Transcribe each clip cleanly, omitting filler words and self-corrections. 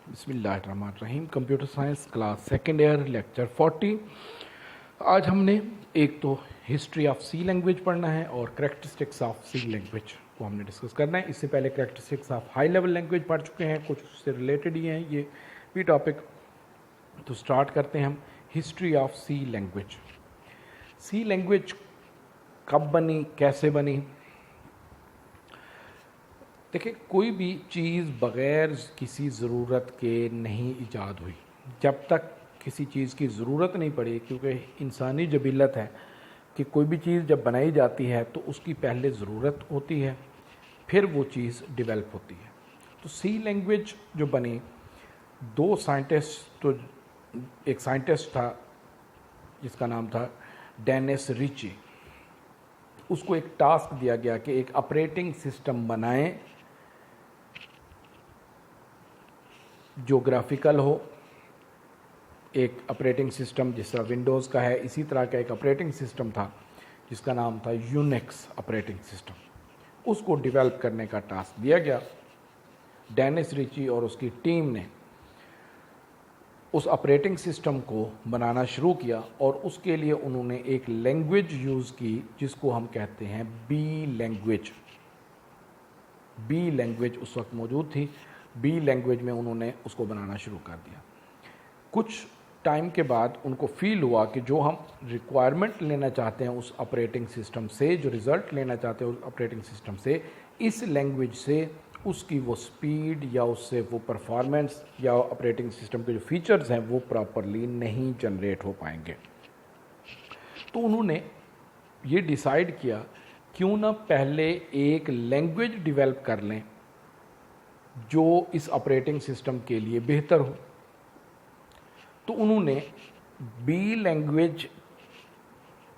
بسم اللہ الرحمن الرحیم. Computer science class second year lecture 40. آج ہم نے ایک تو ہسٹری آف سی لینگویج پڑھنا ہے اور کریکٹرسٹکس آف سی لینگویج کو ہم نے ڈسکس کرنا ہے. اس سے پہلے characteristics of high level language پڑھ چکے ہیں, کچھ اس سے ریلیٹڈ ہی ہیں یہ بھی ٹاپک. تو سٹارٹ کرتے ہیں ہم history of C language. C language کب بنی, کیسے بنی؟ دیکھیں, کوئی بھی چیز بغیر کسی ضرورت کے نہیں ایجاد ہوئی. جب تک کسی چیز کی ضرورت نہیں پڑی, کیونکہ انسانی جبلت ہے کہ کوئی بھی چیز جب بنائی جاتی ہے تو اس کی پہلے ضرورت ہوتی ہے, پھر وہ چیز ڈیولپ ہوتی ہے. تو سی لینگویج جو بنی, دو سائنٹسٹ, تو ایک سائنٹسٹ تھا جس کا نام تھا ڈینس ریچی. اس کو ایک ٹاسک دیا گیا کہ ایک آپریٹنگ سسٹم بنائیں جو گرافیکل ہو. ایک آپریٹنگ سسٹم جس طرح ونڈوز کا ہے, اسی طرح کا ایک آپریٹنگ سسٹم تھا جس کا نام تھا یونیکس آپریٹنگ سسٹم. اس کو ڈیولپ کرنے کا ٹاسک دیا گیا. ڈینس ریچی اور اس کی ٹیم نے اس آپریٹنگ سسٹم کو بنانا شروع کیا, اور اس کے لیے انہوں نے ایک لینگویج یوز کی جس کو ہم کہتے ہیں بی لینگویج. بی لینگویج اس وقت موجود تھی. بی لینگویج میں انہوں نے اس کو بنانا شروع کر دیا. کچھ ٹائم کے بعد ان کو فیل ہوا کہ جو ہم ریکوائرمنٹ لینا چاہتے ہیں اس آپریٹنگ سسٹم سے, جو رزلٹ لینا چاہتے ہیں اس آپریٹنگ سسٹم سے, اس لینگویج سے اس کی وہ سپیڈ یا اس سے وہ پرفارمنس یا آپریٹنگ سسٹم کے جو فیچرز ہیں وہ پراپرلی نہیں جنریٹ ہو پائیں گے. تو انہوں نے یہ ڈیسائیڈ کیا کیوں نہ پہلے ایک لینگویج ڈیولپ کر لیں جو اس آپریٹنگ سسٹم کے لیے بہتر ہو. تو انہوں نے بی لینگویج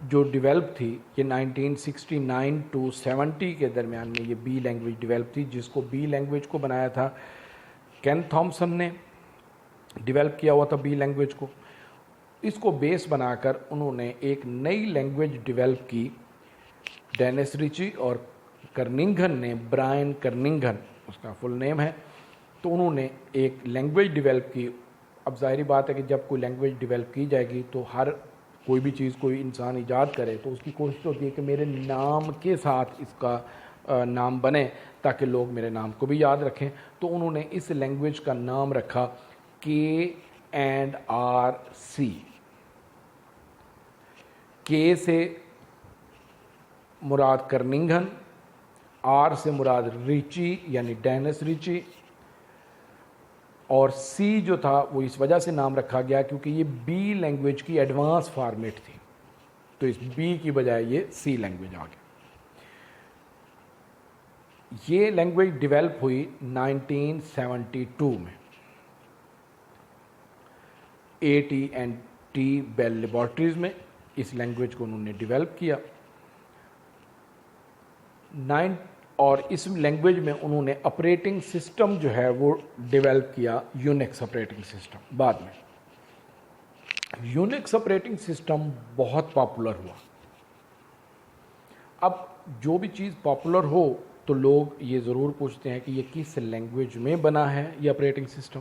جو ڈیولپ تھی, یہ 1969 to 70 کے درمیان میں یہ بی لینگویج ڈیولپ تھی, جس کو بی لینگویج کو بنایا تھا کین تھامسن نے, ڈیولپ کیا ہوا تھا بی لینگویج کو. اس کو بیس بنا کر انہوں نے ایک نئی لینگویج ڈیولپ کی. ڈینس ریچی اور کرننگھن نے, برائن کرننگھن اس کا فل نیم ہے, تو انہوں نے ایک لینگویج ڈیولپ کی. اب ظاہری بات ہے کہ جب کوئی لینگویج ڈیولپ کی جائے گی تو ہر کوئی بھی چیز کوئی انسان ایجاد کرے تو اس کی کوشش ہوتی ہے کہ میرے نام کے ساتھ اس کا نام بنے تاکہ لوگ میرے نام کو بھی یاد رکھیں. تو انہوں نے اس لینگویج کا نام رکھا KNRC. کے سے مراد کرننگھن, آر سے مراد ریچی یعنی ڈینس ریچی, اور سی جو تھا وہ اس وجہ سے نام رکھا گیا کیونکہ یہ بی لینگویج کی ایڈوانس فارمیٹ تھی, تو اس بی کی بجائے یہ سی لینگویج آ گئی. یہ لینگویج ڈیولپ ہوئی 1972 میں AT&T بیل لیبارٹریز میں. اس لینگویج کو انہوں نے ڈیولپ کیا اور اس لینگویج میں انہوں نے آپریٹنگ سسٹم جو ہے وہ ڈیولپ کیا, یونیکس آپریٹنگ سسٹم. بعد میں یونیکس آپریٹنگ سسٹم بہت پاپولر ہوا. اب جو بھی چیز پاپولر ہو تو لوگ یہ ضرور پوچھتے ہیں کہ یہ کس لینگویج میں بنا ہے یہ آپریٹنگ سسٹم.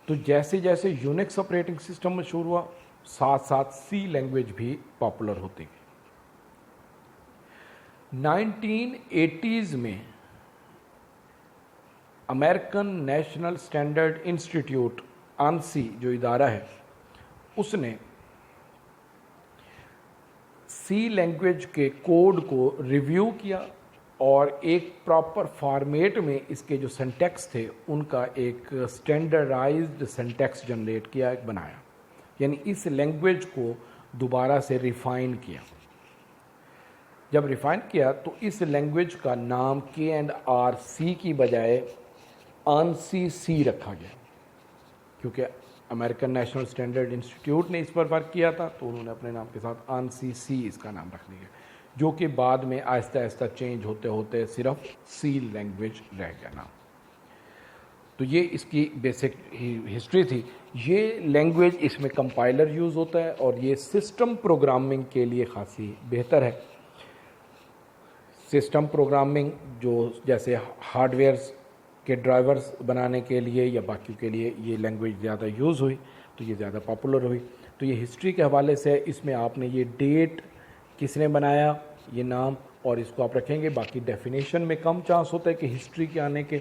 تو جیسے جیسے یونیکس آپریٹنگ سسٹم مشہور ہوا, ساتھ ساتھ سی لینگویج بھی پاپولر ہوتی گئی. 1980s میں American national standard institute ANSI جو ادارہ ہے, اس نے سی لینگویج کے کوڈ کو ریویو کیا اور ایک پراپر فارمیٹ میں اس کے جو سینٹیکس تھے ان کا ایک اسٹینڈرڈائزڈ سینٹیکس جنریٹ کیا, ایک بنایا. یعنی اس لینگویج کو دوبارہ سے ریفائن کیا. جب ریفائن کیا تو اس لینگویج کا نام KNRC کی بجائے ANSI رکھا گیا, کیونکہ امریکن نیشنل اسٹینڈرڈ انسٹیٹیوٹ نے اس پر ورک کیا تھا تو انہوں نے اپنے نام کے ساتھ ANSI اس کا نام رکھ دیا, جو کہ بعد میں آہستہ آہستہ چینج ہوتے ہوتے صرف سی لینگویج رہ گیا نام. تو یہ اس کی بیسک ہسٹری تھی. یہ لینگویج, اس میں کمپائلر یوز ہوتا ہے اور یہ سسٹم پروگرامنگ کے لیے خاصی بہتر ہے. سسٹم پروگرامنگ جو جیسے ہارڈ ویئرز کہ ڈرائیورز بنانے کے لیے یا باقیوں کے لیے یہ لینگویج زیادہ یوز ہوئی تو یہ زیادہ پاپولر ہوئی. تو یہ ہسٹری کے حوالے سے اس میں آپ نے یہ ڈیٹ کس نے بنایا یہ نام اور اس کو آپ رکھیں گے. باقی ڈیفینیشن میں کم چانس ہوتا ہے کہ ہسٹری کے آنے کے,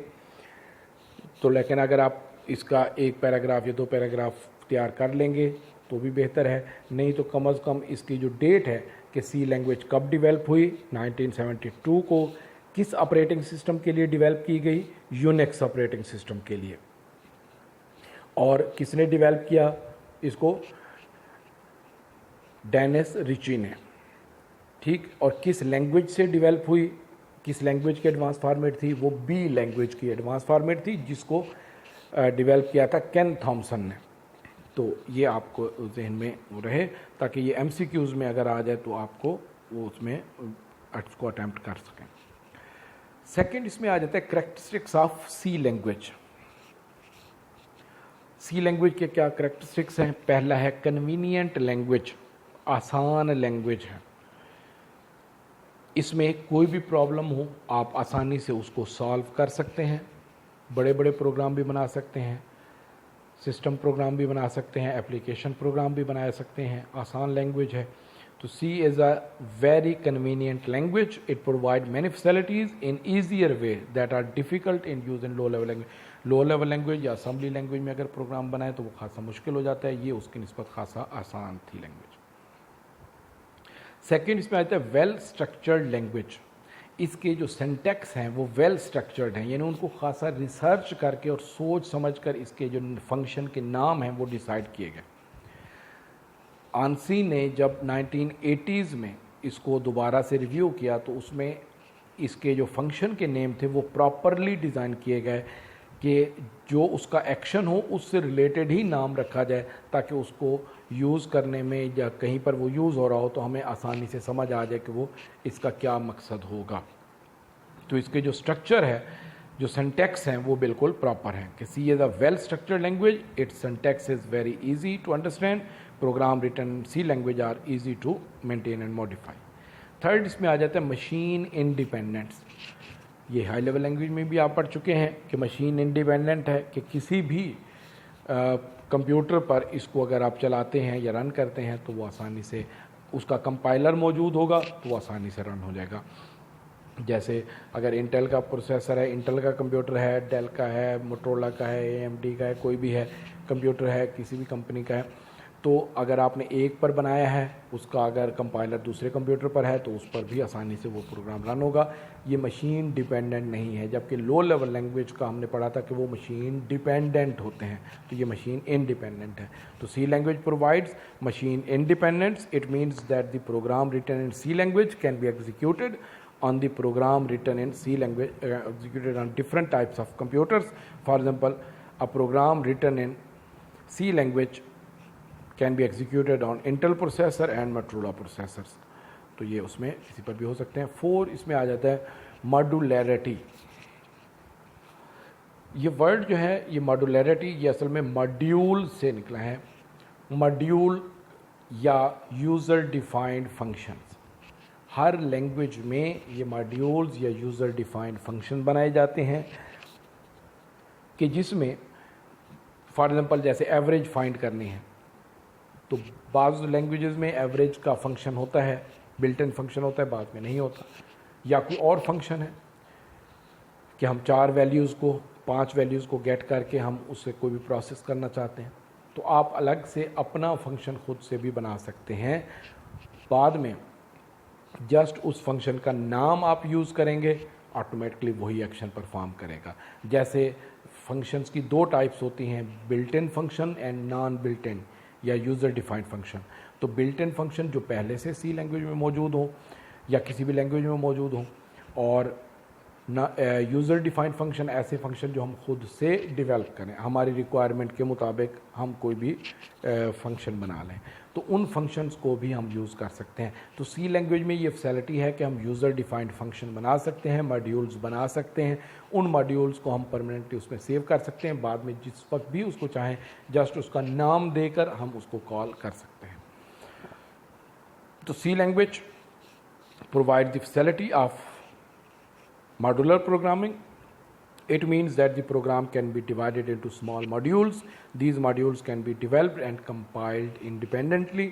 تو لیکن اگر آپ اس کا ایک پیراگراف یا 2 پیراگراف تیار کر لیں گے تو بھی بہتر ہے. نہیں تو کم از کم اس کی جو ڈیٹ ہے کہ سی لینگویج کب ڈیولپ ہوئی, 1972 کو, کس آپریٹنگ سسٹم کے لیے ڈیولپ کی گئی, یونیکس آپریٹنگ سسٹم کے لیے, اور کس نے ڈیولپ کیا اس کو, ڈینس ریچی نے, ٹھیک, اور کس لینگویج سے ڈیولپ ہوئی, کس لینگویج کی ایڈوانس فارمیٹ تھی, وہ بی لینگویج کی ایڈوانس فارمیٹ تھی جس کو ڈیولپ کیا تھا کین تھامسن نے. تو یہ آپ کو ذہن میں رہے تاکہ یہ ایم سی کیوز میں اگر آ جائے تو آپ کو وہ اس میں اس کو اٹیمپٹ کر سکیں. سیکنڈ اس میں آ جاتا ہے characteristics of C language. C language کے کیا کریکٹرسٹکس ہیں؟ پہلا ہے کنوینئنٹ لینگویج, آسان لینگویج ہے. اس میں کوئی بھی پرابلم ہو آپ آسانی سے اس کو سالو کر سکتے ہیں, بڑے بڑے پروگرام بھی بنا سکتے ہیں, سسٹم پروگرام بھی بنا سکتے ہیں, اپلیکیشن پروگرام بھی بنا سکتے ہیں, آسان لینگویج ہے. تو C is a very convenient language. It provide many facilities in easier way that are difficult in use in low level language. Low level language یا اسمبلی لینگویج میں اگر پروگرام بنائے تو وہ خاصا مشکل ہو جاتا ہے, یہ اس کی نسبت خاصا آسان تھی لینگویج. سیکنڈ اس میں آتا ہے ویل اسٹرکچرڈ لینگویج. اس کے جو سینٹیکس ہیں وہ ویل اسٹرکچرڈ ہیں, یعنی ان کو خاصا ریسرچ کر کے اور سوچ سمجھ کر اس کے جو فنکشن کے نام ہیں وہ ڈیسائیڈ کیے گئے. آنسی نے جب 1980s میں اس کو دوبارہ سے ریویو کیا تو اس میں اس کے جو فنکشن کے نیم تھے وہ پراپرلی ڈیزائن کیے گئے کہ جو اس کا ایکشن ہو اس سے ریلیٹڈ ہی نام رکھا جائے تاکہ اس کو یوز کرنے میں یا کہیں پر وہ یوز ہو رہا ہو تو ہمیں آسانی سے سمجھ آ جائے کہ وہ اس کا کیا مقصد ہوگا. تو اس کے جو اسٹرکچر ہے, جو سینٹیکس ہیں وہ بالکل پراپر ہیں کہ C is a well structured language. Its syntax is very easy to understand. Program written C language are easy to maintain and modify. Third اس میں آ جاتا ہے مشین انڈیپینڈنس. یہ ہائی لیول لینگویج میں بھی آپ پڑھ چکے ہیں کہ مشین انڈیپینڈنٹ ہے کہ کسی بھی کمپیوٹر پر اس کو اگر آپ چلاتے ہیں یا رن کرتے ہیں تو وہ آسانی سے اس کا کمپائلر موجود ہوگا تو وہ آسانی سے رن ہو جائے گا. جیسے اگر انٹیل کا پروسیسر ہے, انٹیل کا کمپیوٹر ہے, ڈیل کا ہے, موٹرولا کا ہے, اے ایم ڈی کا ہے, کوئی بھی ہے کمپیوٹر ہے کسی بھی کمپنی کا ہے, تو اگر آپ نے ایک پر بنایا ہے اس کا اگر کمپائلر دوسرے کمپیوٹر پر ہے تو اس پر بھی آسانی سے وہ پروگرام رن ہوگا. یہ مشین ڈیپینڈنٹ نہیں ہے, جبکہ لو لیول لینگویج کا ہم نے پڑھا تھا کہ وہ مشین ڈیپینڈنٹ ہوتے ہیں, تو یہ مشین انڈیپینڈنٹ ہے. تو C language provides machine independence. It means that the program written in C language can be executed on the program written in C language executed on different types of computers. For example, a program written in C language can be executed on Intel processor and Motorola processors. تو یہ اس میں کسی پر بھی ہو سکتے ہیں. 4 اس میں آ جاتا ہے ماڈولیرٹی. یہ ورڈ جو ہے یہ ماڈولیرٹی یہ اصل میں ماڈیول سے نکلا ہے. ماڈیول یا یوزر ڈیفائنڈ فنکشنز. ہر لینگویج میں یہ ماڈیولز یا یوزر ڈیفائنڈ فنکشن بنائے جاتے ہیں کہ جس میں فار ایگزامپل جیسے ایوریج فائنڈ کرنی ہے تو بعض لینگویجز میں ایوریج کا فنکشن ہوتا ہے, بلٹ ان فنکشن ہوتا ہے, بعض میں نہیں ہوتا. یا کوئی اور فنکشن ہے کہ ہم 4 ویلیوز کو 5 ویلیوز کو گیٹ کر کے ہم اس سے کوئی بھی پروسیس کرنا چاہتے ہیں تو آپ الگ سے اپنا فنکشن خود سے بھی بنا سکتے ہیں. بعد میں جسٹ اس فنکشن کا نام آپ یوز کریں گے آٹومیٹکلی وہی ایکشن پرفارم کرے گا. جیسے فنکشنز کی 2 ٹائپس ہوتی ہیں, built in function and non built in یا یوزر ڈیفائنڈ فنکشن. تو بلٹ ان فنکشن جو پہلے سے سی لینگویج میں موجود ہوں یا کسی بھی لینگویج میں موجود ہوں, اور یوزر ڈیفائنڈ فنکشن ایسے فنکشن جو ہم خود سے ڈیولپ کریں, ہماری ریکوائرمنٹ کے مطابق ہم کوئی بھی فنکشن بنا لیں تو ان فنکشنز کو بھی ہم یوز کر سکتے ہیں. تو سی لینگویج میں یہ فیسلٹی ہے کہ ہم یوزر ڈیفائنڈ فنکشن بنا سکتے ہیں, ماڈیولز بنا سکتے ہیں. ان ماڈیولز کو ہم پرماننٹلی اس میں سیو کر سکتے ہیں, بعد میں جس وقت بھی اس کو چاہیں جسٹ اس کا نام دے کر ہم اس کو کال کر سکتے ہیں. تو C language provide the facility of modular programming It means that the program can be divided into small modules. These modules can be developed and compiled independently.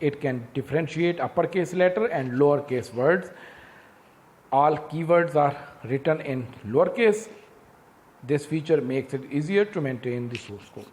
it can differentiate uppercase letter and lowercase words. All keywords are written in lowercase. This feature makes it easier to maintain the source code.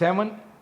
7